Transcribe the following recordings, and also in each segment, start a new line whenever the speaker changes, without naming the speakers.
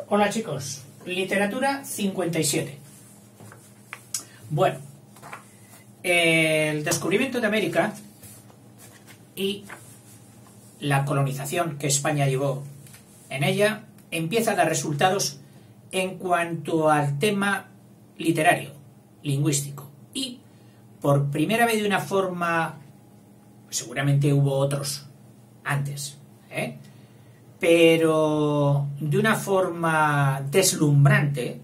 Hola chicos, literatura 57. Bueno, el descubrimiento de América y la colonización que España llevó en ella empieza a dar resultados en cuanto al tema literario, lingüístico, y por primera vez de una forma, seguramente hubo otros antes, pero de una forma deslumbrante,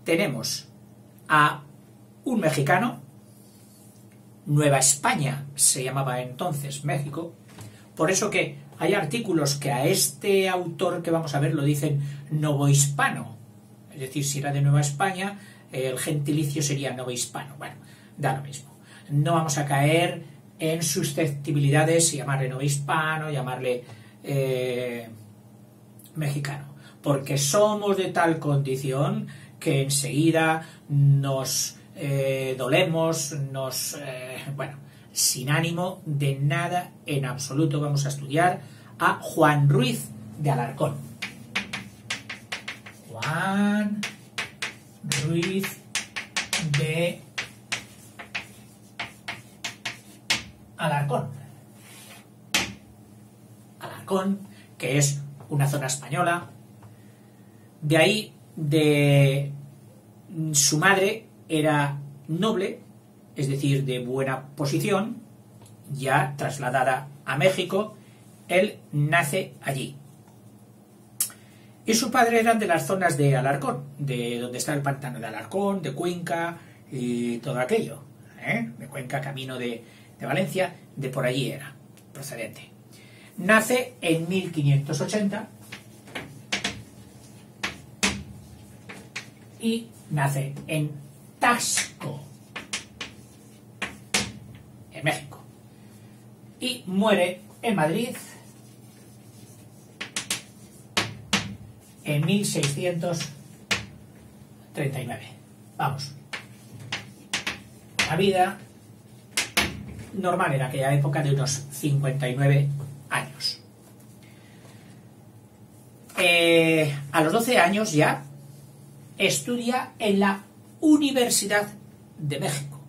tenemos a un mexicano, Nueva España se llamaba entonces México, por eso que hay artículos que a este autor que vamos a ver lo dicen novohispano, es decir, si era de Nueva España, el gentilicio sería novohispano. Bueno, da lo mismo. No vamos a caer en susceptibilidades y llamarle novohispano, llamarle mexicano, porque somos de tal condición que enseguida nos dolemos, bueno, sin ánimo de nada en absoluto. Vamos a estudiar a Juan Ruiz de Alarcón. Juan Ruiz de Alarcón. Alarcón, que es una zona española. De ahí, de su madre era noble, es decir, de buena posición, ya trasladada a México. Él nace allí. Y su padre era de las zonas de Alarcón, de donde está el pantano de Alarcón, de Cuenca y todo aquello, de Cuenca, camino de Valencia, de por allí era procedente. Nace en 1580 y nace en Taxco, en México, y muere en Madrid en 1639. Vamos, una vida normal en aquella época de unos 59 años. A los 12 años ya estudia en la Universidad de México.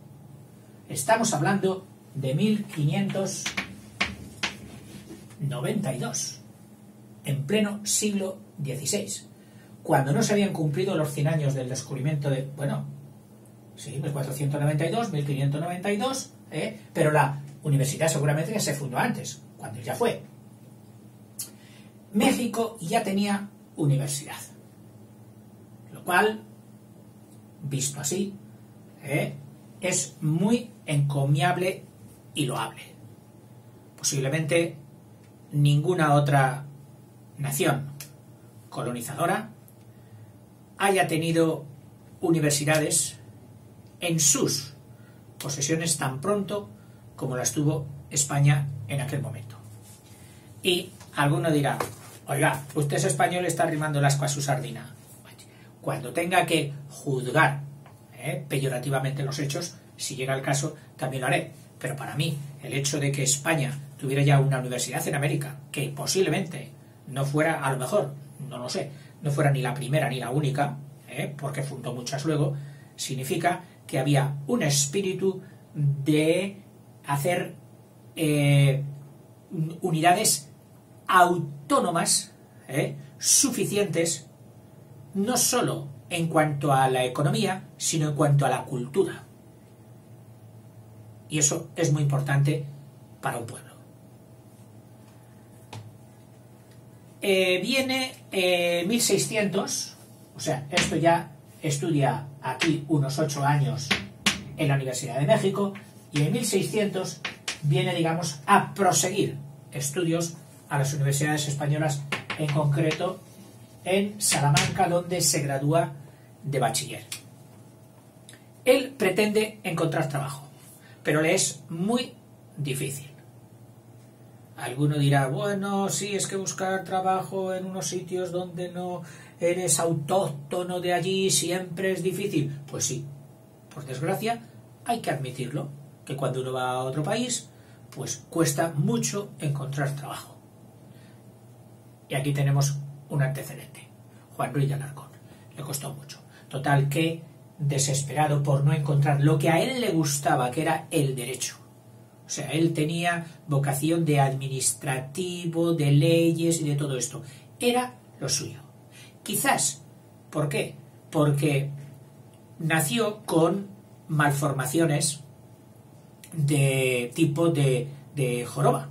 Estamos hablando de 1592, en pleno siglo XVI, cuando no se habían cumplido los 100 años del descubrimiento de, bueno, sí, 1492, 1592, pero la universidad seguramente ya se fundó antes, cuando ya fue. México ya tenía universidad, lo cual, visto así, es muy encomiable y loable. Posiblemente ninguna otra nación colonizadora haya tenido universidades en sus posesiones tan pronto como las tuvo España en aquel momento. Y alguno dirá, oiga, usted es español, está arrimando el ascua a su sardina. Cuando tenga que juzgar peyorativamente los hechos, si llega el caso, también lo haré. Pero para mí, el hecho de que España tuviera ya una universidad en América, que posiblemente no fuera, a lo mejor, no lo sé, no fuera ni la primera ni la única, porque fundó muchas luego, significa que había un espíritu de hacer unidades autónomas suficientes, no solo en cuanto a la economía, sino en cuanto a la cultura. Y eso es muy importante para un pueblo. Viene 1600, o sea, esto ya estudia aquí unos 8 años en la Universidad de México, y en 1600 viene, digamos, a proseguir estudios a las universidades españolas, en concreto en Salamanca, donde se gradúa de bachiller. Él pretende encontrar trabajo, pero le es muy difícil. Alguno dirá, bueno, sí, es que buscar trabajo en unos sitios donde no eres autóctono de allí siempre es difícil. Pues sí, por desgracia, hay que admitirlo, que cuando uno va a otro país, pues cuesta mucho encontrar trabajo. Y aquí tenemos un antecedente. Juan Ruiz de Alarcón. Le costó mucho. Total que, desesperado por no encontrar lo que a él le gustaba, que era el derecho. O sea, él tenía vocación de administrativo, de leyes y de todo esto. Era lo suyo. Quizás, ¿por qué? Porque nació con malformaciones de tipo de joroba,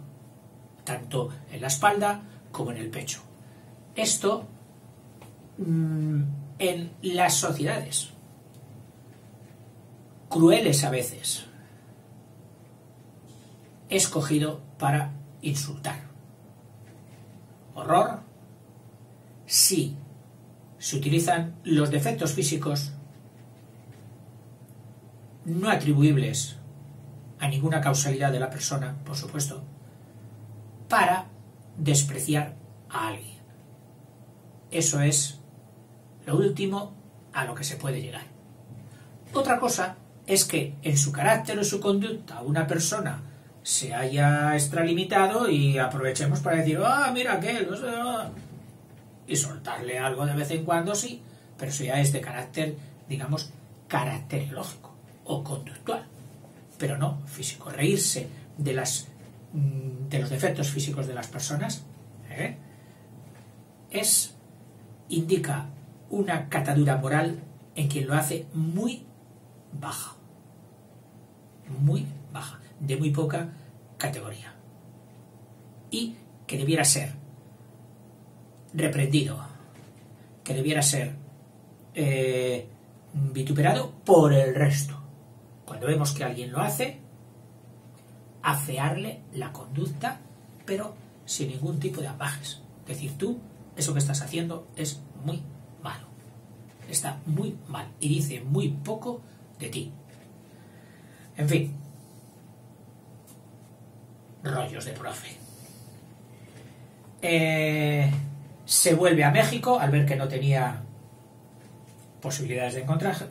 tanto en la espalda como en el pecho. Esto en las sociedades, crueles a veces, escogido para insultar. Horror si se utilizan los defectos físicos no atribuibles a ninguna causalidad de la persona, por supuesto, para despreciar a alguien. Eso es lo último a lo que se puede llegar. Otra cosa es que en su carácter o su conducta una persona se haya extralimitado y aprovechemos para decir, mira aquel, y soltarle algo de vez en cuando, sí, pero eso ya es de carácter, digamos, caracterológico o conductual, pero no físico. Reírse de los defectos físicos de las personas indica una catadura moral en quien lo hace muy baja, de muy poca categoría, y que debiera ser reprendido, que debiera ser vituperado por el resto. Cuando vemos que alguien lo hace, afearle la conducta, pero sin ningún tipo de ambajes. Es decir, tú, eso que estás haciendo es muy malo, está muy mal y dice muy poco de ti. En fin, rollos de profe. Se vuelve a México al ver que no tenía posibilidades de encontrar,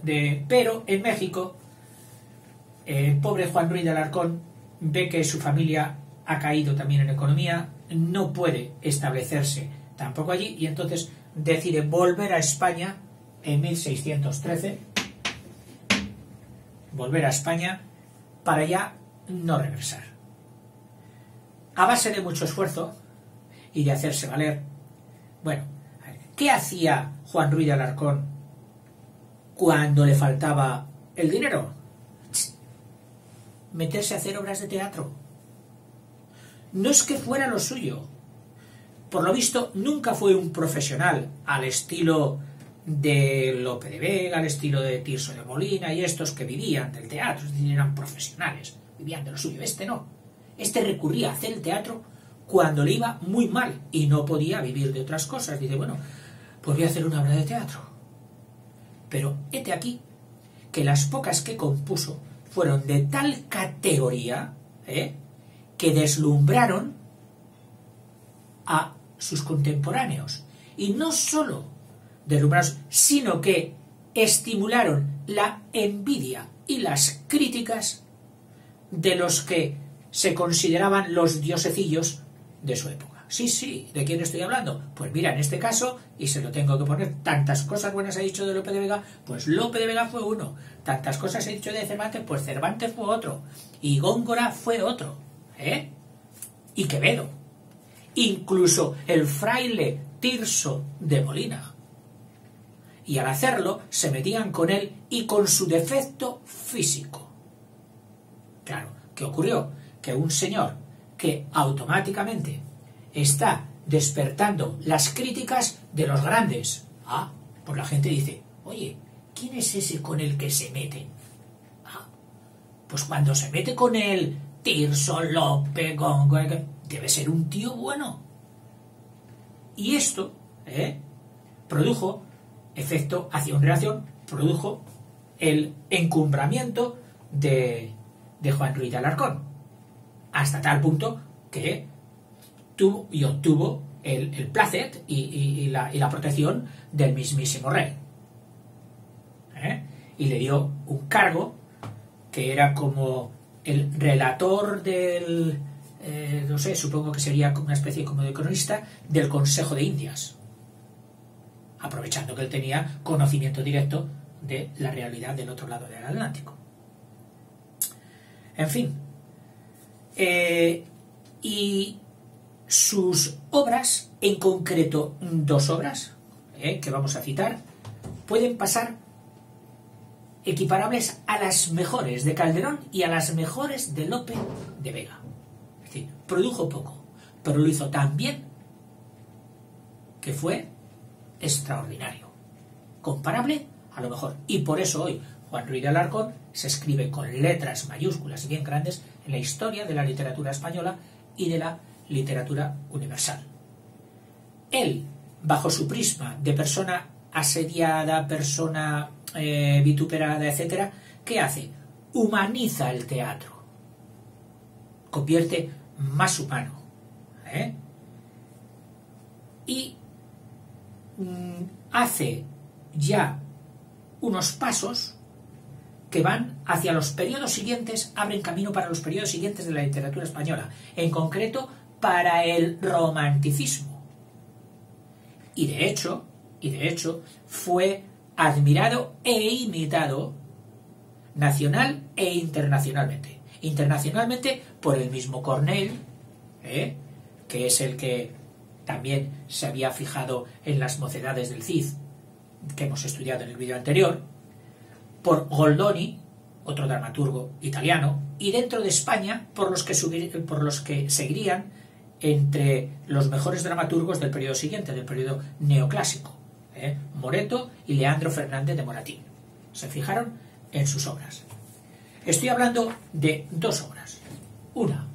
pero en México el pobre Juan Ruiz de Alarcón ve que su familia ha caído también en economía, no puede establecerse tampoco allí, y entonces decide volver a España en 1613, volver a España para ya no regresar. A base de mucho esfuerzo y de hacerse valer. Bueno, ¿qué hacía Juan Ruiz de Alarcón cuando le faltaba el dinero? Meterse a hacer obras de teatro. No es que fuera lo suyo. Por lo visto, nunca fue un profesional al estilo de Lope de Vega, al estilo de Tirso de Molina y estos que vivían del teatro, es decir, eran profesionales, vivían de lo suyo. Este no. Este recurría a hacer el teatro cuando le iba muy mal y no podía vivir de otras cosas. Dice, bueno, pues voy a hacer una obra de teatro. Pero hete aquí que las pocas que compuso fueron de tal categoría que deslumbraron a sus contemporáneos. Y no solo deslumbraron, sino que estimularon la envidia y las críticas de los que se consideraban los diosecillos de su época. Sí, ¿de quién estoy hablando? Pues mira, en este caso, y se lo tengo que poner, tantas cosas buenas he dicho de Lope de Vega, pues Lope de Vega fue uno. Tantas cosas he dicho de Cervantes, pues Cervantes fue otro. Y Góngora fue otro. Y Quevedo. Incluso el fraile Tirso de Molina. Y al hacerlo, se metían con él y con su defecto físico. Claro, ¿qué ocurrió? Que un señor que automáticamente está despertando las críticas de los grandes. Pues la gente dice, oye, ¿quién es ese con el que se mete? Pues cuando se mete con el Tirso, Lope, Góngora, debe ser un tío bueno. Y esto produjo efecto acción-reacción, produjo el encumbramiento de Juan Ruiz de Alarcón, hasta tal punto que tuvo y obtuvo el placer y la protección del mismísimo rey. Y le dio un cargo que era como el relator del, no sé, supongo que sería como una especie como de cronista del Consejo de Indias. aprovechando que él tenía conocimiento directo de la realidad del otro lado del Atlántico. En fin, y sus obras, en concreto 2 obras, que vamos a citar, pueden pasar equiparables a las mejores de Calderón y a las mejores de Lope de Vega. Es decir, produjo poco, pero lo hizo tan bien que fue extraordinario, comparable a lo mejor. Y por eso hoy Juan Ruiz de Alarcón se escribe con letras mayúsculas y bien grandes en la historia de la literatura española y de la literatura universal. Él, bajo su prisma de persona asediada, persona vituperada, etc., ¿qué hace? Humaniza el teatro, convierte más humano, y hace ya unos pasos que van hacia los periodos siguientes, abren camino para los periodos siguientes de la literatura española, en concreto para el romanticismo. Y de hecho fue admirado e imitado nacional e internacionalmente. Internacionalmente por el mismo Cornell, que es el que también se había fijado en las mocedades del Cid, que hemos estudiado en el vídeo anterior, por Goldoni, otro dramaturgo italiano, y dentro de España por los que seguirían entre los mejores dramaturgos del periodo siguiente, del periodo neoclásico, Moreto y Leandro Fernández de Moratín. Se fijaron en sus obras. Estoy hablando de 2 obras. Una,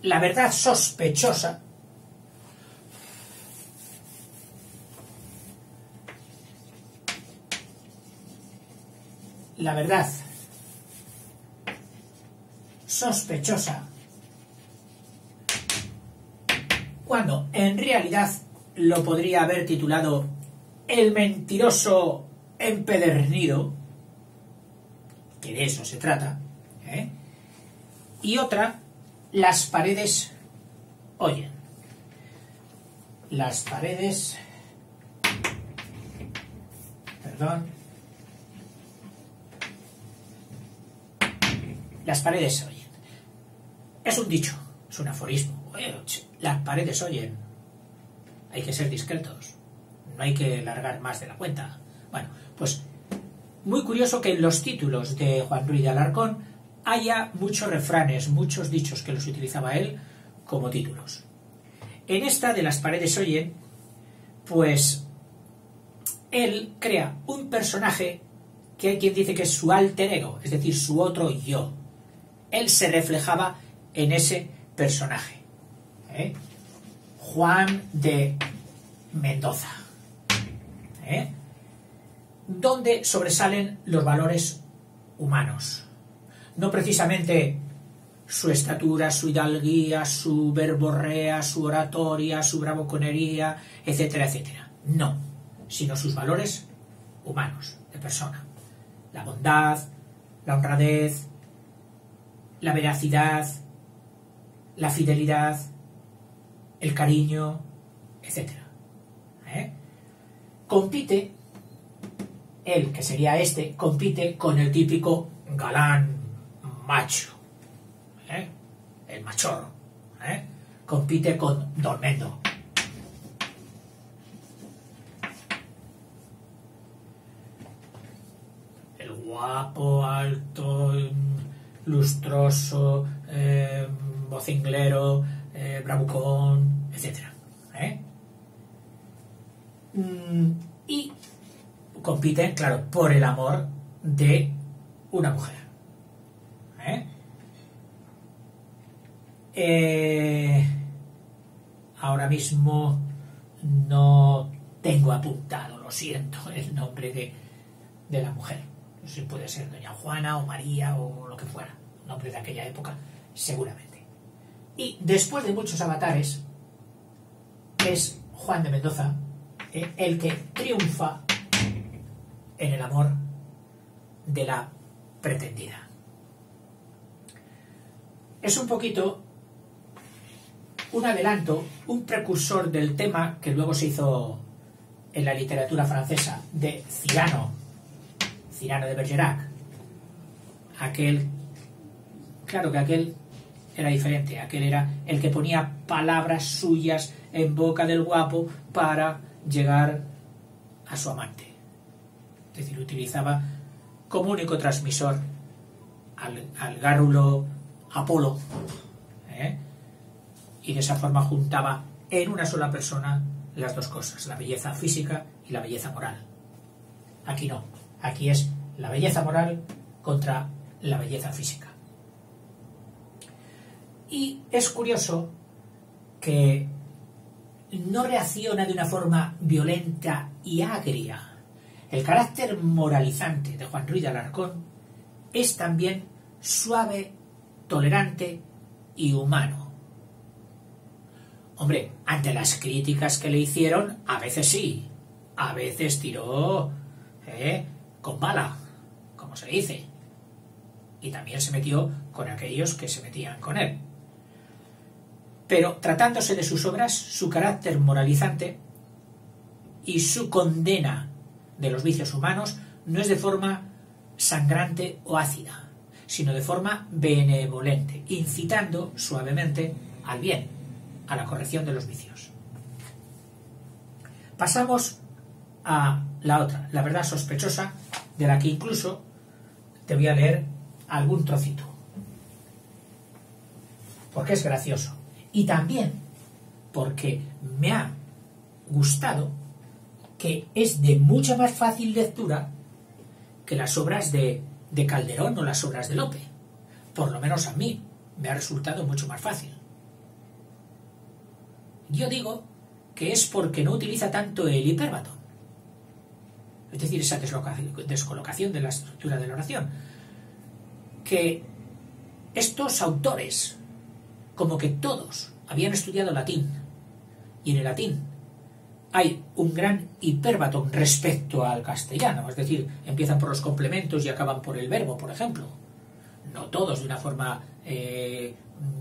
La verdad sospechosa, la verdad sospechosa, cuando en realidad lo podría haber titulado El mentiroso empedernido, que de eso se trata, y otra, Las paredes oyen. Las paredes, las paredes oyen. Es un dicho, es un aforismo. Las paredes oyen. Hay que ser discretos. No hay que largar más de la cuenta. Bueno, pues muy curioso que en los títulos de Juan Ruiz de Alarcón haya muchos refranes, muchos dichos que los utilizaba él como títulos. En esta de Las paredes oyen, pues él crea un personaje que hay quien dice que es su alter ego, es decir, su otro yo. Él se reflejaba en ese personaje, Juan de Mendoza, donde sobresalen los valores humanos, no precisamente su estatura, su hidalguía, su verborrea, su oratoria, su bravuconería, etcétera, etcétera, no, sino sus valores humanos, de persona, la bondad, la honradez, la veracidad, la fidelidad, el cariño, etcétera. Compite, él, que sería compite con el típico galán macho, el machorro, compite con Don Mendo. El guapo, alto, lustroso, vocinglero, bravucón, etcétera, y compiten, claro, por el amor de una mujer. Ahora mismo no tengo apuntado, lo siento, el nombre de la mujer. No sé si puede ser Doña Juana o María o lo que fuera, nombre de aquella época, seguramente. Y después de muchos avatares, es Juan de Mendoza el que triunfa en el amor de la pretendida. Es un poquito un adelanto, un precursor del tema que luego se hizo en la literatura francesa de Cyrano de Bergerac. Claro que aquel era diferente, aquel era el que ponía palabras suyas en boca del guapo para llegar a su amante. Es decir, utilizaba como único transmisor al gárrulo Apolo, y de esa forma juntaba en una sola persona las dos cosas, la belleza física y la belleza moral. Aquí no, aquí es la belleza moral contra la belleza física. Y es curioso que no reacciona de una forma violenta y agria. El carácter moralizante de Juan Ruiz de Alarcón es también suave, tolerante y humano. Hombre, ante las críticas que le hicieron, a veces sí, a veces tiró con bala, como se dice, y también se metió con aquellos que se metían con él. Pero tratándose de sus obras, su carácter moralizante y su condena de los vicios humanos no es de forma sangrante o ácida, sino de forma benevolente, incitando suavemente al bien, a la corrección de los vicios. Pasamos a la otra, la verdad sospechosa, de la que incluso te voy a leer algún trocito, porque es gracioso y también porque me ha gustado que es de mucha más fácil lectura que las obras de Calderón o las obras de Lope. Por lo menos a mí me ha resultado mucho más fácil. Yo digo que es porque no utiliza tanto el hipérbato, es decir, esa descolocación de la estructura de la oración, que estos autores, como que todos habían estudiado latín, y en el latín hay un gran hipérbaton respecto al castellano, es decir, empiezan por los complementos y acaban por el verbo, por ejemplo. No todos de una forma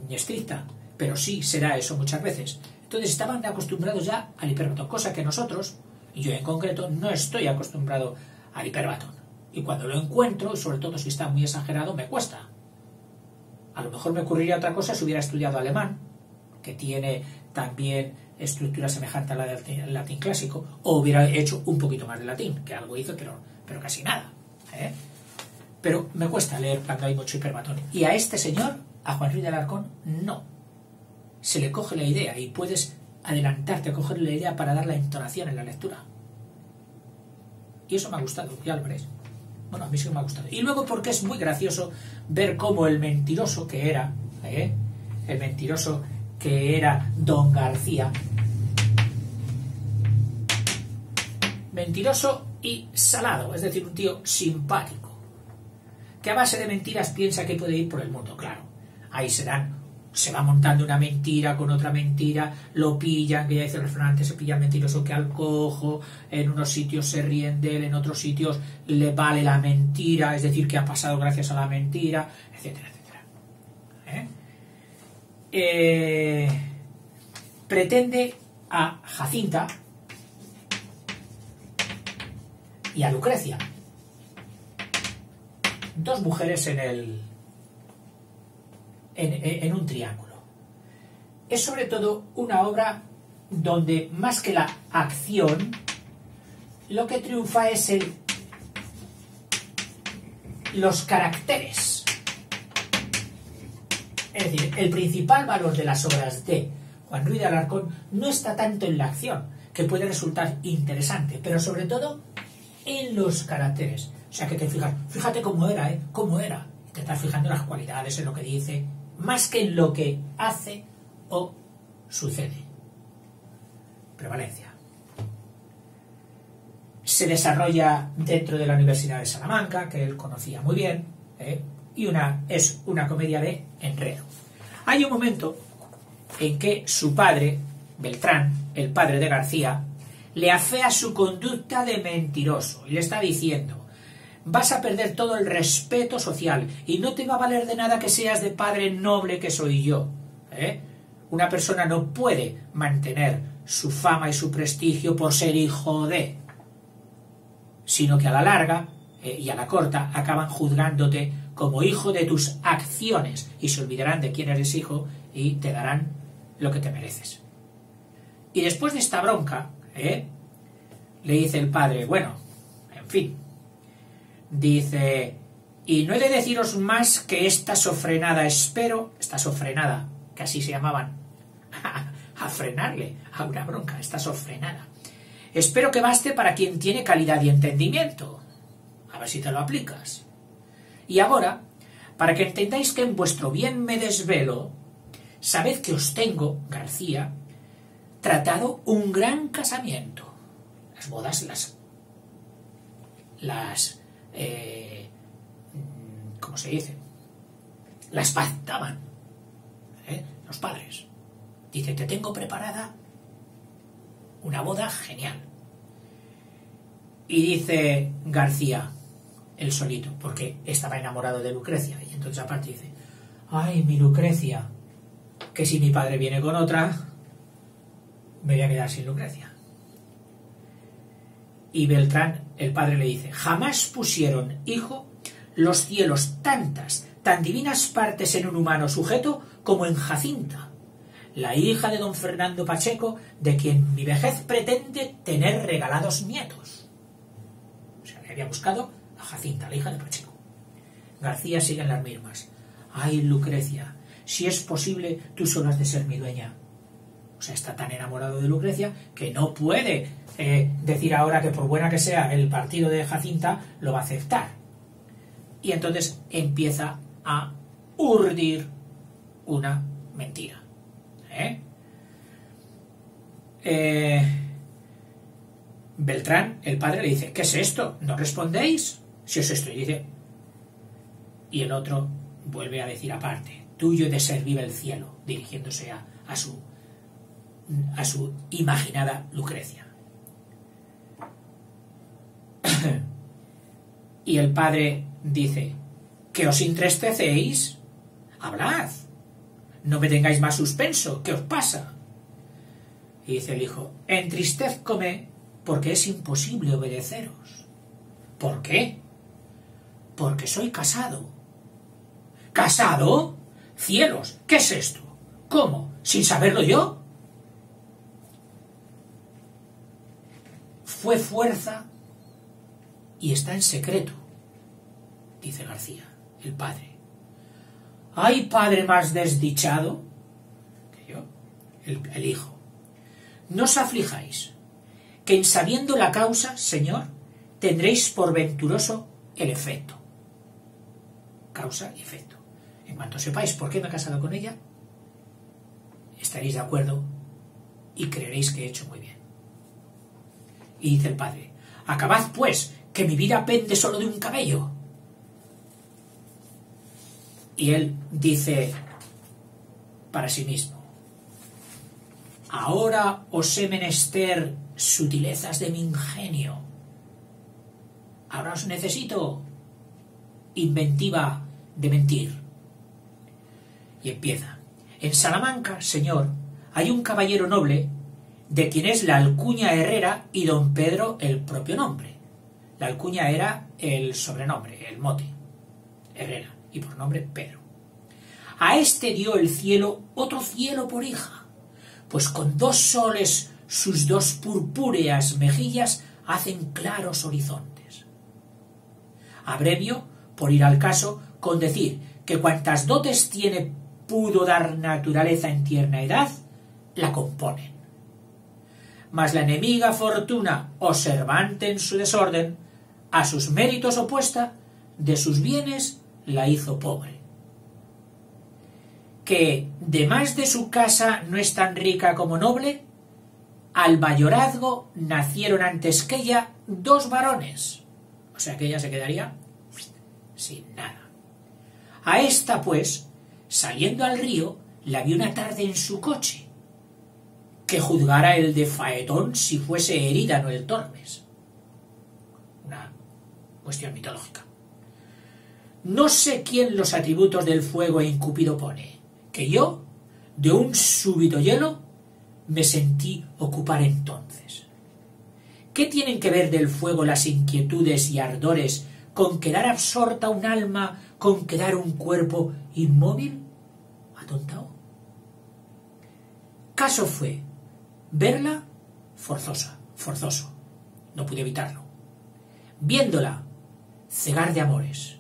estricta, pero sí será eso muchas veces. Entonces estaban acostumbrados ya al hipérbaton, cosa que nosotros, y yo en concreto, no estoy acostumbrado al hipérbaton. Y cuando lo encuentro, sobre todo si está muy exagerado, me cuesta. A lo mejor me ocurriría otra cosa si hubiera estudiado alemán, que tiene también estructura semejante a la del latín clásico, o hubiera hecho un poquito más de latín, que algo hizo, pero casi nada. Pero me cuesta leer cuando hay mucho hipérbaton. Y a este señor, a Juan Ruiz de Alarcón, no. Se le coge la idea y puedes adelantarte a cogerle la idea para dar la entonación en la lectura. Y eso me ha gustado, ya lo veréis. Bueno, a mí sí me ha gustado. Y luego porque es muy gracioso ver cómo el mentiroso que era, Don García, mentiroso y salado, es decir, un tío simpático, que a base de mentiras piensa que puede ir por el mundo, claro. Ahí se va montando una mentira con otra mentira, lo pillan, que ya dice el refrán, se pilla mentiroso que al cojo, en unos sitios se ríen de él, en otros sitios le vale la mentira, es decir, que ha pasado gracias a la mentira, etcétera, etcétera. Pretende a Jacinta y a Lucrecia, dos mujeres en un triángulo. Es sobre todo una obra donde más que la acción, lo que triunfa es los caracteres. Es decir, el principal valor de las obras de Juan Ruiz de Alarcón no está tanto en la acción, que puede resultar interesante, pero sobre todo en los caracteres. O sea, que te fijas, fíjate cómo era, cómo era. Te estás fijando en las cualidades, en lo que dice, más que en lo que hace o sucede. Prevalencia. Se desarrolla dentro de la Universidad de Salamanca, que él conocía muy bien, y es una comedia de enredo. Hay un momento en que su padre, Beltrán, el padre de García, le afea su conducta de mentiroso y le está diciendo: vas a perder todo el respeto social y no te va a valer de nada que seas de padre noble que soy yo. Una persona no puede mantener su fama y su prestigio por ser hijo de, sino que a la larga y a la corta acaban juzgándote como hijo de tus acciones y se olvidarán de quién eres hijo y te darán lo que te mereces. Y después de esta bronca, le dice el padre, bueno, en fin, dice, y no he de deciros más que esta sofrenada espero, esta sofrenada, que así se llamaban, a frenarle a una bronca, esta sofrenada, espero que baste para quien tiene calidad y entendimiento. A ver si te lo aplicas. Y ahora, para que entendáis que en vuestro bien me desvelo, sabed que os tengo, García, tratado un gran casamiento. Las bodas ¿cómo se dice? Las pactaban, los padres. Dice, te tengo preparada una boda genial. Y dice García, él solito, porque estaba enamorado de Lucrecia, y entonces aparte dice, ay, mi Lucrecia, que si mi padre viene con otra, me voy a quedar sin Lucrecia. Y Beltrán, el padre, le dice, jamás pusieron, hijo, los cielos tan divinas partes en un humano sujeto como en Jacinta, la hija de don Fernando Pacheco, de quien mi vejez pretende tener regalados nietos. O sea, le había buscado a Jacinta, la hija de Pacheco. García sigue en las mismas. Ay, Lucrecia, si es posible, tú solo has de ser mi dueña. O sea, está tan enamorado de Lucrecia que no puede decir ahora que por buena que sea el partido de Jacinta lo va a aceptar. Y entonces empieza a urdir una mentira. Beltrán, el padre, le dice, ¿qué es esto? ¿No respondéis? Si os estoy diciendo. Y el otro vuelve a decir aparte, tuyo de ser vive el cielo, dirigiéndose a su imaginada Lucrecia. Y el padre dice, ¿que os entristecéis? Hablad, no me tengáis más suspenso, ¿qué os pasa? Y dice el hijo, entristezcome porque es imposible obedeceros. ¿Por qué? Porque soy casado. ¿Casado? Cielos, ¿qué es esto? ¿Cómo? ¿Sin saberlo yo? Fue fuerza y está en secreto, dice García, el padre. ¿Hay padre más desdichado que yo? El hijo. No os aflijáis, que en sabiendo la causa, señor, tendréis por venturoso el efecto. Causa y efecto. En cuanto sepáis por qué me he casado con ella, estaréis de acuerdo y creeréis que he hecho muy bien. Y dice el padre, acabad pues, que mi vida pende solo de un cabello. Y él dice para sí mismo, ahora os he menester sutilezas de mi ingenio. Ahora os necesito inventiva de mentir. Y empieza. En Salamanca, señor, hay un caballero noble de quien es la alcuña Herrera y don Pedro el propio nombre. La alcuña era el sobrenombre, el mote, Herrera, y por nombre Pedro. A este dio el cielo otro cielo por hija, pues con 2 soles sus 2 purpúreas mejillas hacen claros horizontes. Abrevio, por ir al caso, con decir que cuantas dotes tiene pudo dar naturaleza en tierna edad, la componen. Mas la enemiga fortuna, observante en su desorden, a sus méritos opuesta, de sus bienes la hizo pobre. Que, de más de su casa no es tan rica como noble, al mayorazgo nacieron antes que ella 2 varones. O sea que ella se quedaría sin nada. A esta, pues, saliendo al río, la vio una tarde en su coche, que juzgara el de Faetón si fuese herida, no el Tormes. Una cuestión mitológica. No sé quién los atributos del fuego e Cupido pone, que yo de un súbito hielo, me sentí ocupar entonces. ¿Qué tienen que ver del fuego las inquietudes y ardores con quedar absorta un alma, con quedar un cuerpo inmóvil? ¿Atontado? Caso fue verla forzoso, no pude evitarlo. Viéndola, cegar de amores,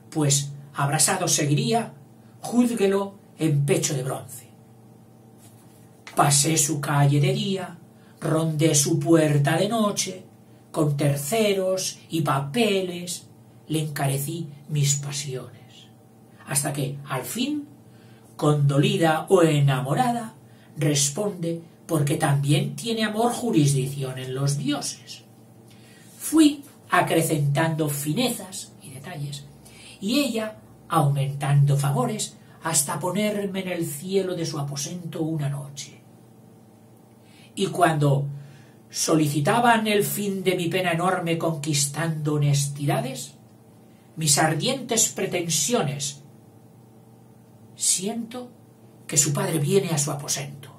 pues abrasado seguiría, júzguelo en pecho de bronce. Pasé su calle de día, rondé su puerta de noche, con terceros y papeles le encarecí mis pasiones, hasta que, al fin, condolida o enamorada, responde porque también tiene amor jurisdicción en los dioses. Fui acrecentando finezas y detalles, y ella aumentando favores hasta ponerme en el cielo de su aposento una noche. Y cuando solicitaban el fin de mi pena enorme conquistando honestidades, mis ardientes pretensiones, siento que su padre viene a su aposento.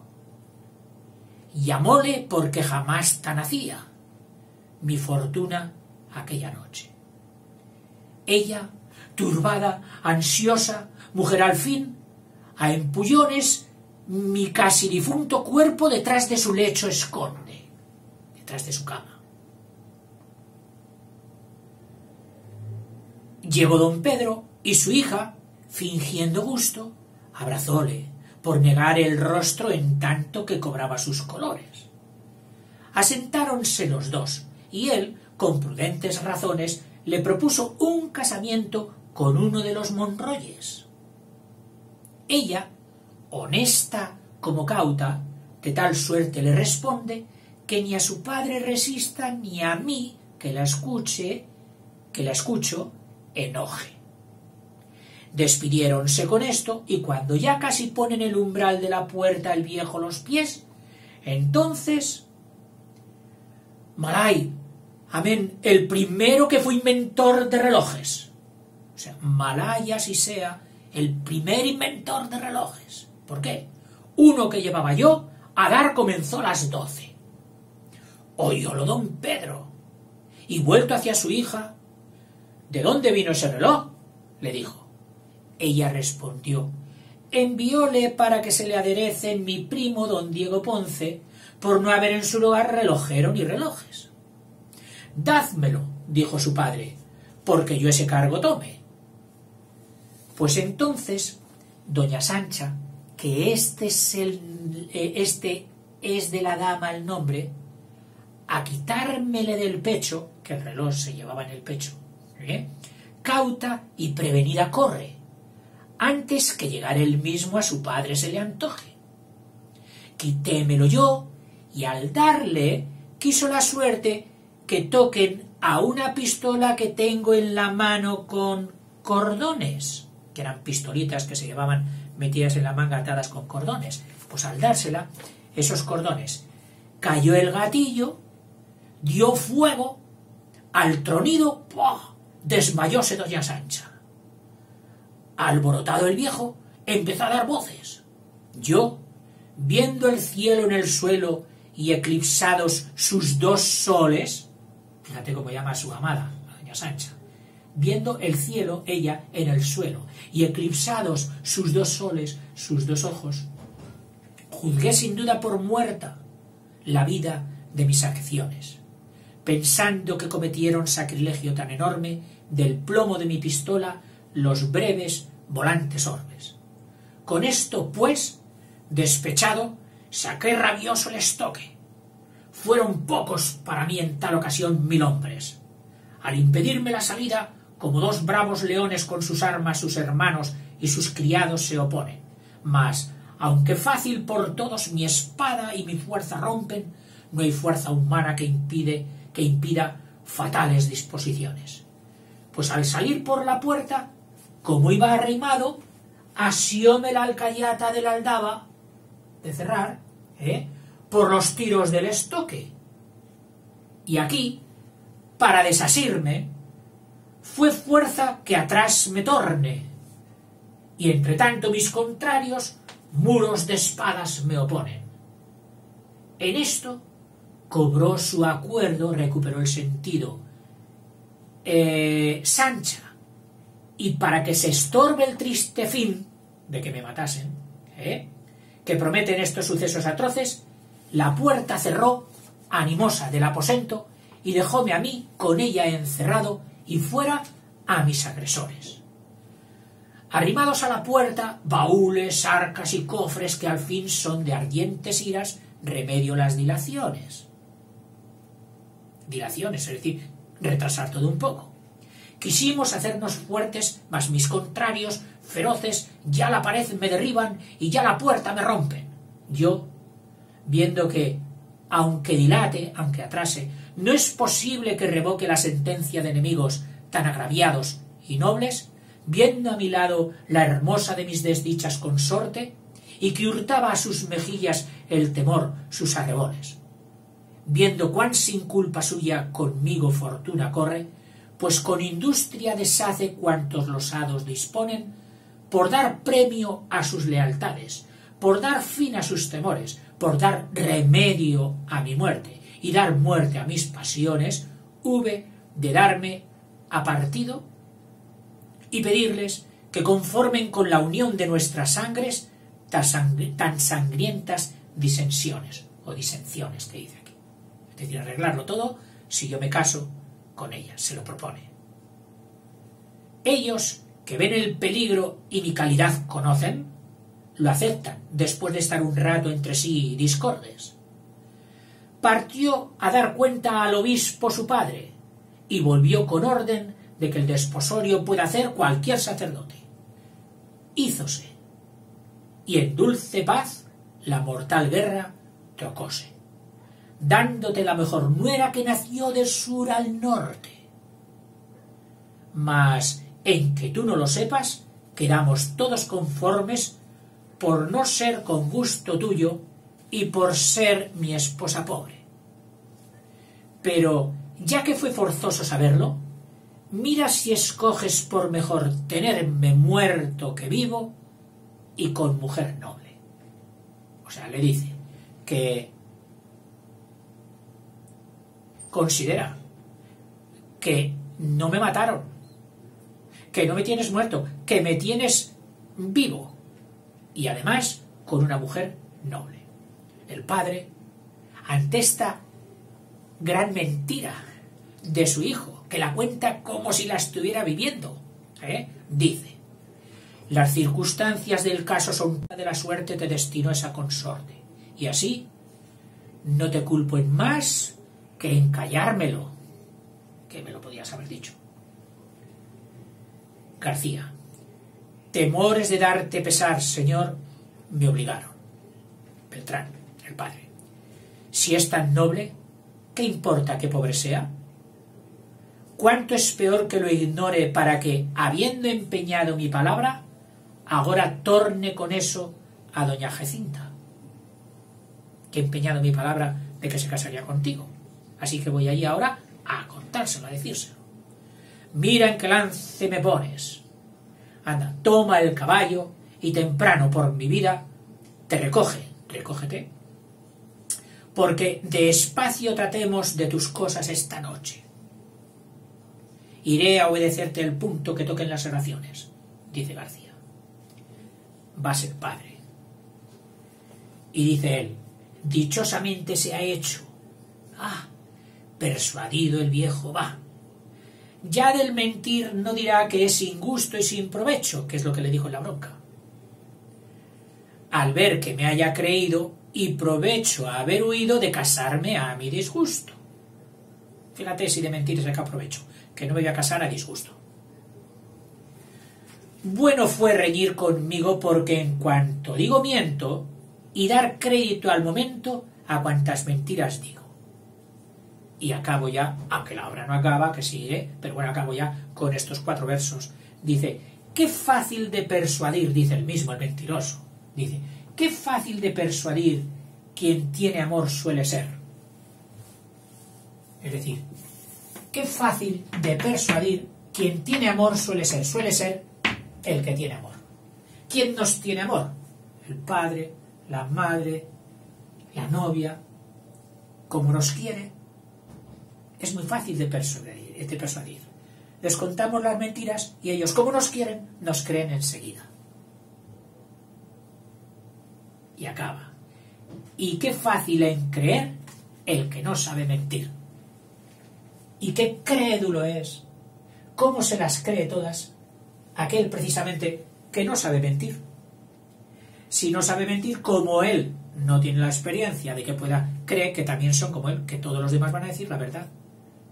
Llamóle porque jamás tan hacía mi fortuna aquella noche. Ella, turbada, ansiosa, mujer al fin, a empullones mi casi difunto cuerpo detrás de su lecho esconde, detrás de su cama. Llegó don Pedro y su hija, fingiendo gusto, abrazóle, por negar el rostro en tanto que cobraba sus colores. Asentáronse los dos, y él, con prudentes razones, le propuso un casamiento con uno de los Monroyes. Ella, honesta como cauta, de tal suerte le responde que ni a su padre resista ni a mí, que la escucho, enoje. Despidiéronse con esto, y cuando ya casi pone en el umbral de la puerta el viejo los pies, entonces, Malay, amén, el primero que fue inventor de relojes. O sea, Malay así sea el primer inventor de relojes. ¿Por qué? Uno que llevaba yo a dar comenzó a las 12. Oyólo don Pedro, y vuelto hacia su hija, ¿de dónde vino ese reloj?, le dijo. Ella respondió, envióle para que se le aderece mi primo don Diego Ponce, por no haber en su lugar relojero ni relojes. Dádmelo, dijo su padre, porque yo ese cargo tome. Pues entonces doña Sancha, que este es de la dama el nombre, a quitármele del pecho, que el reloj se llevaba en el pecho, cauta y prevenida corre, antes que llegar él mismo a su padre se le antoje. Quitémelo yo, y al darle quiso la suerte que toquen a una pistola que tengo en la mano con cordones, que eran pistolitas que se llevaban metidas en la manga atadas con cordones. Pues al dársela, esos cordones, cayó el gatillo, dio fuego, al tronido, ¡pua!, desmayóse doña Sancha. Alborotado el viejo, empezó a dar voces. Yo, viendo el cielo en el suelo y eclipsados sus dos soles, fíjate cómo llama a su amada, a doña Sancha, viendo el cielo, ella, en el suelo, y eclipsados sus dos soles, sus dos ojos, juzgué sin duda por muerta la vida de mis acciones, pensando que cometieron sacrilegio tan enorme del plomo de mi pistola los breves volantes orbes. Con esto, pues, despechado, saqué rabioso el estoque. Fueron pocos para mí en tal ocasión 1000 hombres. Al impedirme la salida, como dos bravos leones con sus armas, sus hermanos y sus criados se oponen. Mas, aunque fácil por todos mi espada y mi fuerza rompen, no hay fuerza humana que impida fatales disposiciones. Pues al salir por la puerta, como iba arrimado, asióme la alcayata de la aldaba de cerrar, por los tiros del estoque. Y aquí, para desasirme, fue fuerza que atrás me torne, y entre tanto mis contrarios muros de espadas me oponen. En esto cobró su acuerdo, recuperó el sentido Sancha, y para que se estorbe el triste fin de que me matasen, que prometen estos sucesos atroces, la puerta cerró animosa del aposento y dejóme a mí con ella encerrado y fuera a mis agresores. Arrimados a la puerta, baúles, arcas y cofres que al fin son de ardientes iras remedio las dilaciones. Dilaciones, es decir, retrasar todo un poco. Quisimos hacernos fuertes, mas mis contrarios, feroces, ya la pared me derriban y ya la puerta me rompen. Yo, viendo que, aunque dilate, aunque atrase, no es posible que revoque la sentencia de enemigos tan agraviados y nobles, viendo a mi lado la hermosa de mis desdichas consorte, y que hurtaba a sus mejillas el temor sus arrebones. Viendo cuán sin culpa suya conmigo fortuna corre, pues con industria deshace cuantos los hados disponen, por dar premio a sus lealtades, por dar fin a sus temores, por dar remedio a mi muerte y dar muerte a mis pasiones, hube de darme a partido y pedirles que conformen con la unión de nuestras sangres tan sangrientas disensiones o disensiones que dice aquí. Es decir, arreglarlo todo si yo me caso con ella, se lo propone. Ellos, que ven el peligro y mi calidad conocen, lo aceptan después de estar un rato entre sí discordes. Partió a dar cuenta al obispo su padre y volvió con orden de que el desposorio pueda hacer cualquier sacerdote. Hízose, y en dulce paz la mortal guerra trocóse, dándote la mejor nuera que nació de sur al norte. Mas, en que tú no lo sepas, quedamos todos conformes por no ser con gusto tuyo y por ser mi esposa pobre. Pero, ya que fue forzoso saberlo, mira si escoges por mejor tenerme muerto que vivo y con mujer noble. O sea, le dice que considera que no me mataron, que no me tienes muerto, que me tienes vivo y además con una mujer noble. El padre, ante esta gran mentira de su hijo, que la cuenta como si la estuviera viviendo, dice: las circunstancias del caso son de la suerte te destinó esa consorte, y así no te culpo en más que en callármelo, que me lo podías haber dicho. García: temores de darte pesar, señor, me obligaron. Beltrán, el padre: si es tan noble, ¿qué importa que pobre sea? ¿Cuánto es peor que lo ignore para que, habiendo empeñado mi palabra, ahora torne con eso a doña Jacinta? Que he empeñado mi palabra de que se casaría contigo. Así que voy allí ahora a contárselo, a decírselo. Mira en qué lance me pones. Anda, toma el caballo y temprano por mi vida te recógete, porque despacio tratemos de tus cosas esta noche. Iré a obedecerte el punto que toquen las oraciones, dice García. Va a ser padre. Y dice él: dichosamente se ha hecho. Persuadido el viejo va. Ya del mentir no dirá que es sin gusto y sin provecho, que es lo que le dijo en la bronca. Al ver que me haya creído y provecho a haber huido de casarme a mi disgusto. Fíjate si de mentir saca provecho, que no me voy a casar a disgusto. Bueno fue reñir conmigo, porque en cuanto digo miento, y dar crédito al momento a cuantas mentiras digo. Y acabo ya, aunque la obra no acaba, que sigue, pero bueno, acabo ya con estos 4 versos. Dice: qué fácil de persuadir, dice el mismo, el mentiroso. Dice: qué fácil de persuadir quien tiene amor suele ser. Es decir, qué fácil de persuadir quien tiene amor suele ser el que tiene amor. ¿Quién nos tiene amor? el padre, la madre, la novia, como nos quiere, es muy fácil de persuadir. Les contamos las mentiras y ellos, como nos quieren, nos creen enseguida. Y acaba. Y qué fácil en creer el que no sabe mentir. Y qué crédulo es. ¿Cómo se las cree todas? Aquel precisamente que no sabe mentir. Si no sabe mentir, como él no tiene la experiencia de que pueda, cree que también son como él, que todos los demás van a decir la verdad.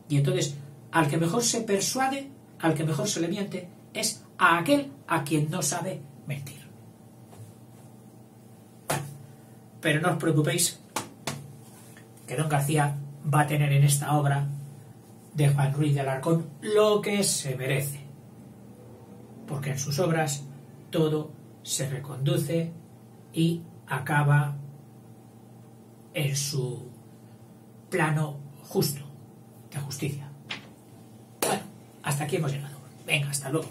Y entonces, al que mejor se persuade, al que mejor se le miente, es a aquel a quien no sabe mentir. Pero no os preocupéis, que don García va a tener en esta obra de Juan Ruiz de Alarcón lo que se merece, porque en sus obras todo se reconduce y acaba en su plano justo, de justicia. Bueno, hasta aquí hemos llegado. Venga, hasta luego.